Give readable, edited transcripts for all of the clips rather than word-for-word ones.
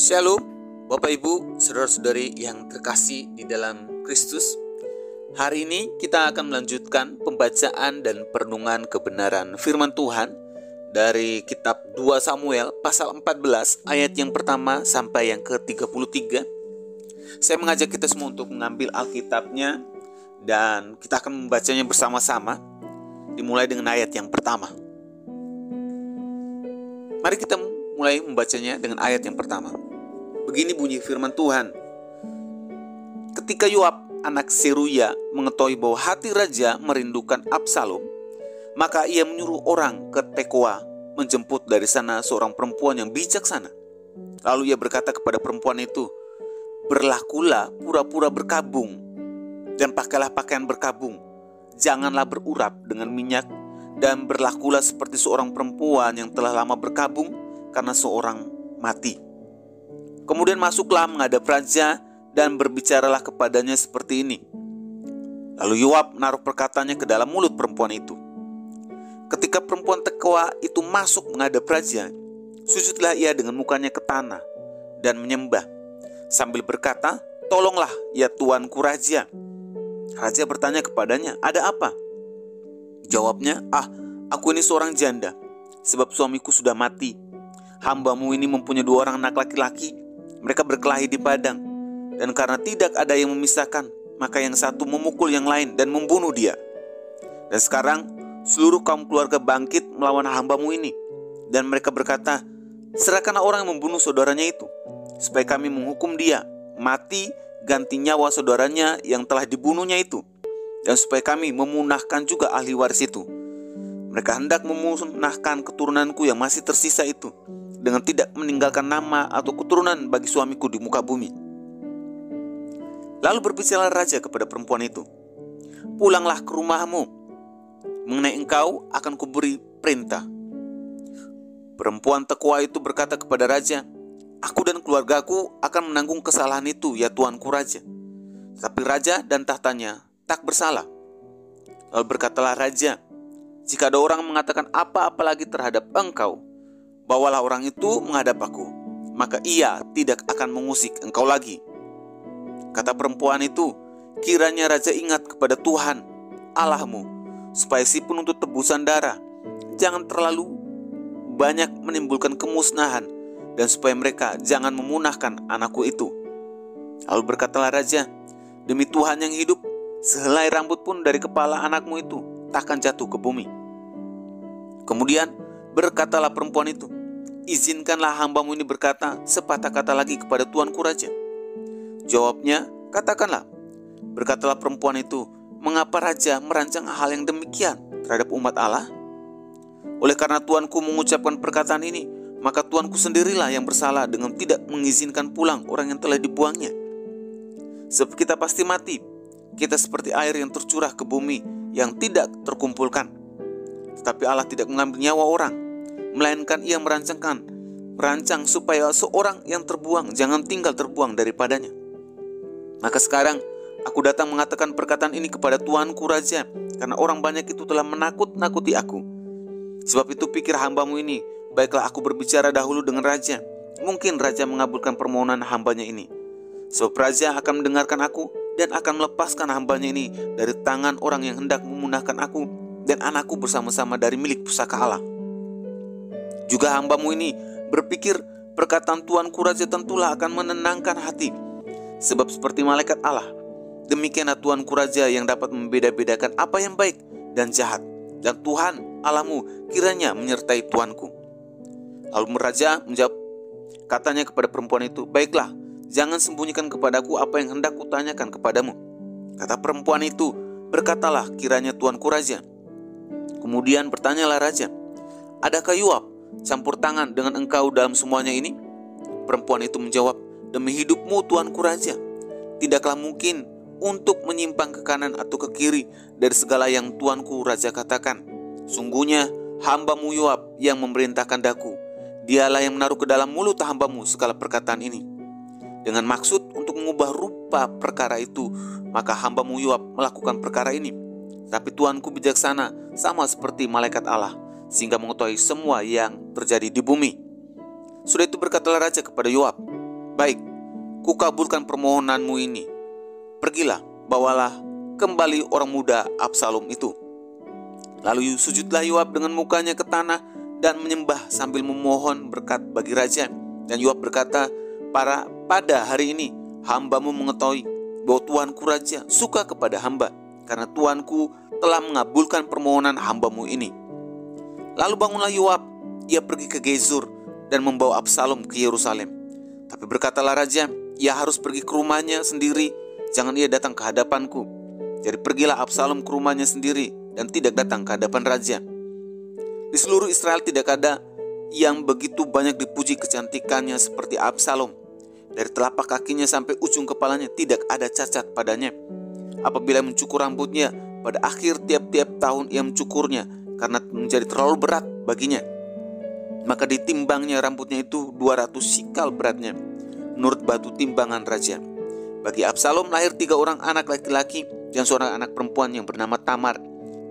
Shalom, Bapak Ibu, saudara-saudari yang terkasih di dalam Kristus. Hari ini kita akan melanjutkan pembacaan dan perenungan kebenaran firman Tuhan dari kitab 2 Samuel pasal 14 ayat yang pertama sampai yang ke-33. Saya mengajak kita semua untuk mengambil Alkitabnya dan kita akan membacanya bersama-sama, dimulai dengan ayat yang pertama. Mari kita mulai membacanya dengan ayat yang pertama. Begini bunyi firman Tuhan. Ketika Yoab anak Seruya mengetahui bahwa hati raja merindukan Absalom, maka ia menyuruh orang ke Tekoa menjemput dari sana seorang perempuan yang bijaksana. Lalu ia berkata kepada perempuan itu, "Berlakulah pura-pura berkabung dan pakailah pakaian berkabung. Janganlah berurap dengan minyak, dan berlakulah seperti seorang perempuan yang telah lama berkabung karena seorang mati." Kemudian masuklah menghadap raja dan berbicaralah kepadanya seperti ini. Lalu Yoab menaruh perkataannya ke dalam mulut perempuan itu. Ketika perempuan Tekoa itu masuk menghadap raja, sujudlah ia dengan mukanya ke tanah dan menyembah sambil berkata, "Tolonglah ya tuanku raja." Raja bertanya kepadanya, "Ada apa?" Jawabnya, "Aku ini seorang janda, sebab suamiku sudah mati. Hambamu ini mempunyai 2 orang anak laki-laki. Mereka berkelahi di padang, dan karena tidak ada yang memisahkan, maka yang satu memukul yang lain dan membunuh dia. Dan sekarang seluruh kaum keluarga bangkit melawan hambamu ini, dan mereka berkata, 'Serahkanlah orang yang membunuh saudaranya itu, supaya kami menghukum dia mati ganti nyawa saudaranya yang telah dibunuhnya itu, dan supaya kami memunahkan juga ahli waris itu. Mereka hendak memusnahkan keturunanku yang masih tersisa itu, dengan tidak meninggalkan nama atau keturunan bagi suamiku di muka bumi.' Lalu berbicaralah raja kepada perempuan itu, 'Pulanglah ke rumahmu. Mengenai engkau akan kuberi perintah.' Perempuan Tekoa itu berkata kepada raja, 'Aku dan keluargaku akan menanggung kesalahan itu, ya tuanku raja.' Tapi raja dan tahtanya tak bersalah. Lalu berkatalah raja, 'Jika ada orang mengatakan apa-apa lagi terhadap engkau, bawalah orang itu menghadap aku, maka ia tidak akan mengusik engkau lagi.' Kata perempuan itu, 'Kiranya raja ingat kepada Tuhan Allahmu, supaya si penuntut tebusan darah jangan terlalu banyak menimbulkan kemusnahan, dan supaya mereka jangan memunahkan anakku itu.' Lalu berkatalah raja, 'Demi Tuhan yang hidup, sehelai rambut pun dari kepala anakmu itu takkan jatuh ke bumi.' Kemudian berkatalah perempuan itu, 'Izinkanlah hambamu ini berkata sepatah kata lagi kepada tuanku raja.' Jawabnya, 'Katakanlah.' Berkatalah perempuan itu, 'Mengapa raja merancang hal yang demikian terhadap umat Allah? Oleh karena tuanku mengucapkan perkataan ini, maka tuanku sendirilah yang bersalah dengan tidak mengizinkan pulang orang yang telah dibuangnya. Sebab kita pasti mati. Kita seperti air yang tercurah ke bumi yang tidak terkumpulkan. Tetapi Allah tidak mengambil nyawa orang, melainkan ia merancang supaya seorang yang terbuang jangan tinggal terbuang daripadanya. Maka sekarang aku datang mengatakan perkataan ini kepada tuanku raja, karena orang banyak itu telah menakut-nakuti aku. Sebab itu pikir hambamu ini, baiklah aku berbicara dahulu dengan raja. Mungkin raja mengabulkan permohonan hambanya ini. Sebab raja akan mendengarkan aku dan akan melepaskan hambanya ini dari tangan orang yang hendak memunahkan aku dan anakku bersama-sama dari milik pusaka Allah. Juga hambamu ini berpikir perkataan tuanku raja tentulah akan menenangkan hati. Sebab seperti malaikat Allah, demikianlah tuanku raja yang dapat membeda-bedakan apa yang baik dan jahat. Dan Tuhan Allahmu kiranya menyertai tuanku.' Lalu raja menjawab, katanya kepada perempuan itu, 'Baiklah, jangan sembunyikan kepadaku apa yang hendak kutanyakan kepadamu.' Kata perempuan itu, 'Berkatalah kiranya tuanku raja.' Kemudian bertanyalah raja, 'Adakah Yoab campur tangan dengan engkau dalam semuanya ini?' Perempuan itu menjawab, 'Demi hidupmu tuanku raja, tidaklah mungkin untuk menyimpang ke kanan atau ke kiri dari segala yang tuanku raja katakan. Sungguhnya hambamu Yoab yang memerintahkan daku. Dialah yang menaruh ke dalam mulut hambamu segala perkataan ini. Dengan maksud untuk mengubah rupa perkara itu, maka hambamu Yoab melakukan perkara ini. Tapi tuanku bijaksana sama seperti malaikat Allah, sehingga mengetahui semua yang terjadi di bumi.' Sudah itu berkatalah raja kepada Yoab, Baik, kukabulkan permohonanmu ini. Pergilah, bawalah kembali orang muda Absalom itu. Lalu sujudlah Yoab dengan mukanya ke tanah dan menyembah sambil memohon berkat bagi raja. Dan Yoab berkata, pada hari ini hambamu mengetahui bahwa tuanku raja suka kepada hamba, karena tuanku telah mengabulkan permohonan hambamu ini. Lalu bangunlah Yoab, ia pergi ke Gezur dan membawa Absalom ke Yerusalem. Tapi berkatalah raja, ia harus pergi ke rumahnya sendiri, jangan ia datang ke hadapanku. Jadi pergilah Absalom ke rumahnya sendiri dan tidak datang ke hadapan raja. Di seluruh Israel tidak ada yang begitu banyak dipuji kecantikannya seperti Absalom. Dari telapak kakinya sampai ujung kepalanya tidak ada cacat padanya. Apabila mencukur rambutnya, pada akhir tiap-tiap tahun ia mencukurnya karena menjadi terlalu berat baginya. Maka ditimbangnya rambutnya itu 200 sikal beratnya, menurut batu timbangan raja. Bagi Absalom lahir 3 orang anak laki-laki dan seorang anak perempuan yang bernama Tamar.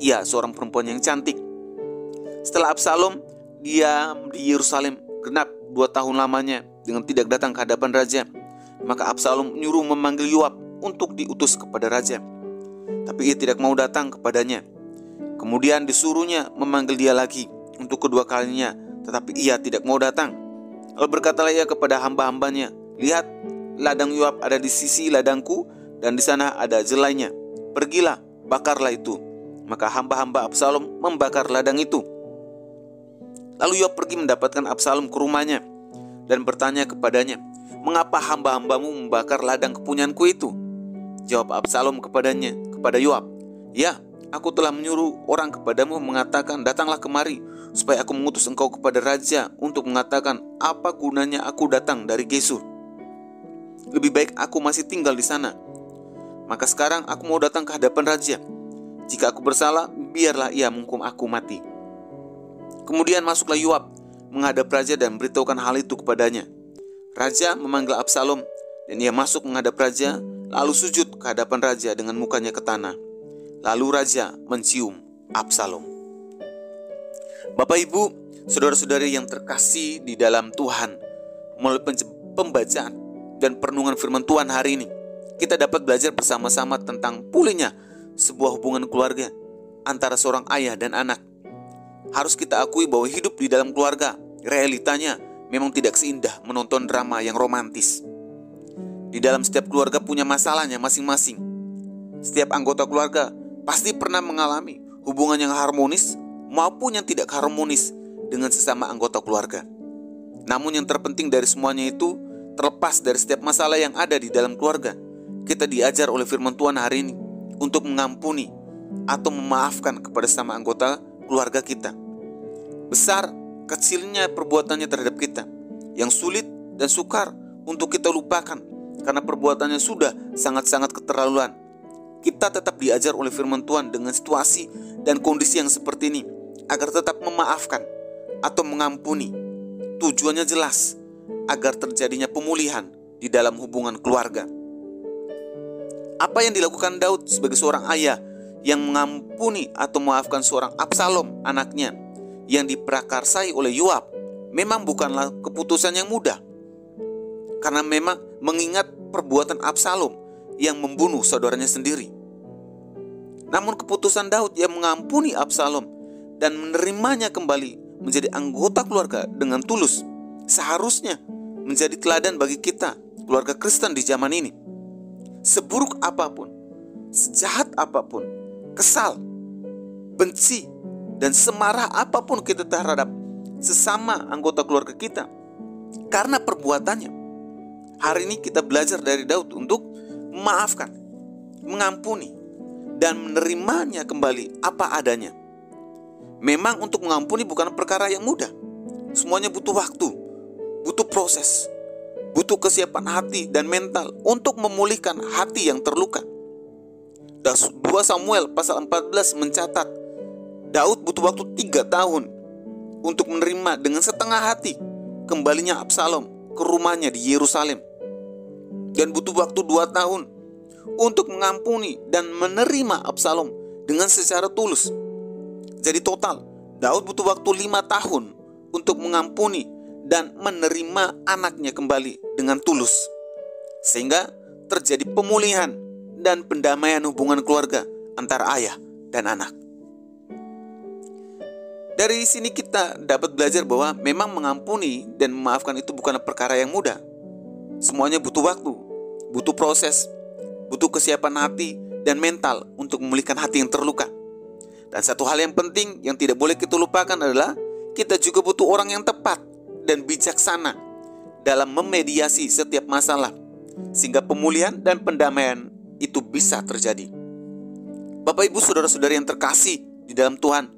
Ia seorang perempuan yang cantik. Setelah Absalom diam di Yerusalem genap 2 tahun lamanya dengan tidak datang ke hadapan raja, maka Absalom menyuruh memanggil Yoab untuk diutus kepada raja. Tapi ia tidak mau datang kepadanya. Kemudian disuruhnya memanggil dia lagi untuk kedua kalinya, tetapi ia tidak mau datang. Lalu berkatalah ia kepada hamba-hambanya, lihat, ladang Yoab ada di sisi ladangku dan di sana ada jelainya. Pergilah, bakarlah itu. Maka hamba-hamba Absalom membakar ladang itu. Lalu Yoab pergi mendapatkan Absalom ke rumahnya dan bertanya kepadanya, mengapa hamba-hambamu membakar ladang kepunyaanku itu? Jawab Absalom kepada Yoab, ya, aku telah menyuruh orang kepadamu mengatakan, datanglah kemari, supaya aku mengutus engkau kepada raja untuk mengatakan, apa gunanya aku datang dari Gesur? Lebih baik aku masih tinggal di sana. Maka sekarang aku mau datang ke hadapan raja. Jika aku bersalah, biarlah ia menghukum aku mati. Kemudian masuklah Yoab menghadap raja dan beritahukan hal itu kepadanya. Raja memanggil Absalom dan ia masuk menghadap raja, lalu sujud ke hadapan raja dengan mukanya ke tanah. Lalu raja mencium Absalom. Bapak, Ibu, saudara-saudari yang terkasih di dalam Tuhan, melalui pembacaan dan perenungan firman Tuhan hari ini, kita dapat belajar bersama-sama tentang pulihnya sebuah hubungan keluarga antara seorang ayah dan anak. Harus kita akui bahwa hidup di dalam keluarga, realitanya memang tidak seindah menonton drama yang romantis. Di dalam setiap keluarga punya masalahnya masing-masing. Setiap anggota keluarga pasti pernah mengalami hubungan yang harmonis maupun yang tidak harmonis dengan sesama anggota keluarga. Namun yang terpenting dari semuanya itu, terlepas dari setiap masalah yang ada di dalam keluarga, kita diajar oleh firman Tuhan hari ini untuk mengampuni atau memaafkan kepada sesama anggota keluarga kita. Besar, kecilnya perbuatannya terhadap kita, yang sulit dan sukar untuk kita lupakan karena perbuatannya sudah sangat-sangat keterlaluan, kita tetap diajar oleh firman Tuhan dengan situasi dan kondisi yang seperti ini agar tetap memaafkan atau mengampuni. Tujuannya jelas, agar terjadinya pemulihan di dalam hubungan keluarga. Apa yang dilakukan Daud sebagai seorang ayah yang mengampuni atau memaafkan seorang Absalom, anaknya, yang diprakarsai oleh Yoab, memang bukanlah keputusan yang mudah. Karena memang mengingat perbuatan Absalom yang membunuh saudaranya sendiri. Namun keputusan Daud yang mengampuni Absalom dan menerimanya kembali menjadi anggota keluarga dengan tulus, seharusnya menjadi teladan bagi kita, keluarga Kristen di zaman ini. Seburuk apapun, sejahat apapun, kesal, benci, dan semarah apapun kita terhadap sesama anggota keluarga kita karena perbuatannya, hari ini kita belajar dari Daud untuk memaafkan, mengampuni, dan menerimanya kembali apa adanya. Memang untuk mengampuni bukan perkara yang mudah. Semuanya butuh waktu, butuh proses, butuh kesiapan hati dan mental untuk memulihkan hati yang terluka. 2 Samuel pasal 14 mencatat Daud butuh waktu 3 tahun untuk menerima dengan setengah hati kembalinya Absalom ke rumahnya di Yerusalem, dan butuh waktu 2 tahun untuk mengampuni dan menerima Absalom dengan secara tulus. Jadi total Daud butuh waktu 5 tahun untuk mengampuni dan menerima anaknya kembali dengan tulus, sehingga terjadi pemulihan dan pendamaian hubungan keluarga antara ayah dan anak. Dari sini kita dapat belajar bahwa memang mengampuni dan memaafkan itu bukanlah perkara yang mudah. Semuanya butuh waktu, butuh proses, butuh kesiapan hati dan mental untuk memulihkan hati yang terluka. Dan satu hal yang penting yang tidak boleh kita lupakan adalah kita juga butuh orang yang tepat dan bijaksana dalam memediasi setiap masalah, sehingga pemulihan dan pendamaian itu bisa terjadi. Bapak, Ibu, saudara-saudari yang terkasih di dalam Tuhan,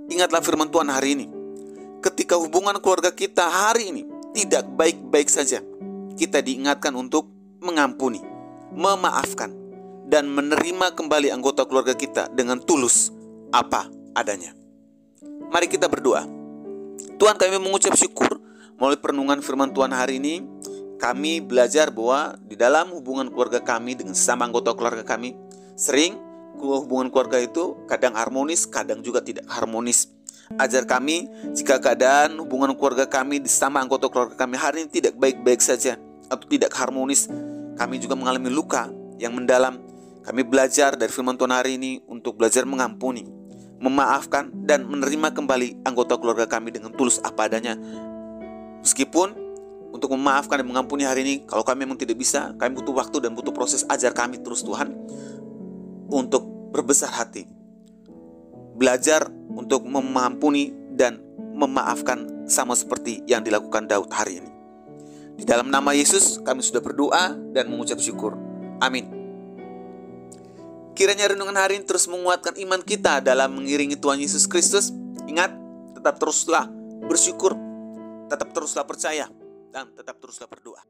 ingatlah firman Tuhan hari ini. Ketika hubungan keluarga kita hari ini tidak baik-baik saja, kita diingatkan untuk mengampuni, memaafkan, dan menerima kembali anggota keluarga kita dengan tulus apa adanya. Mari kita berdoa. Tuhan, kami mengucap syukur melalui perenungan firman Tuhan hari ini. Kami belajar bahwa di dalam hubungan keluarga kami dengan sesama anggota keluarga kami, sering hubungan keluarga itu kadang harmonis, kadang juga tidak harmonis. Ajar kami jika keadaan hubungan keluarga kami di sesama anggota keluarga kami hari ini tidak baik-baik saja atau tidak harmonis, kami juga mengalami luka yang mendalam. Kami belajar dari firman Tuhan hari ini untuk belajar mengampuni, memaafkan, dan menerima kembali anggota keluarga kami dengan tulus apa adanya. Meskipun untuk memaafkan dan mengampuni hari ini, kalau kami memang tidak bisa, kami butuh waktu dan butuh proses. Ajar kami terus Tuhan untuk berbesar hati, belajar untuk mengampuni dan memaafkan sama seperti yang dilakukan Daud hari ini. Di dalam nama Yesus kami sudah berdoa dan mengucap syukur. Amin. Kiranya renungan hari ini terus menguatkan iman kita dalam mengiringi Tuhan Yesus Kristus. Ingat, tetap teruslah bersyukur, tetap teruslah percaya, dan tetap teruslah berdoa.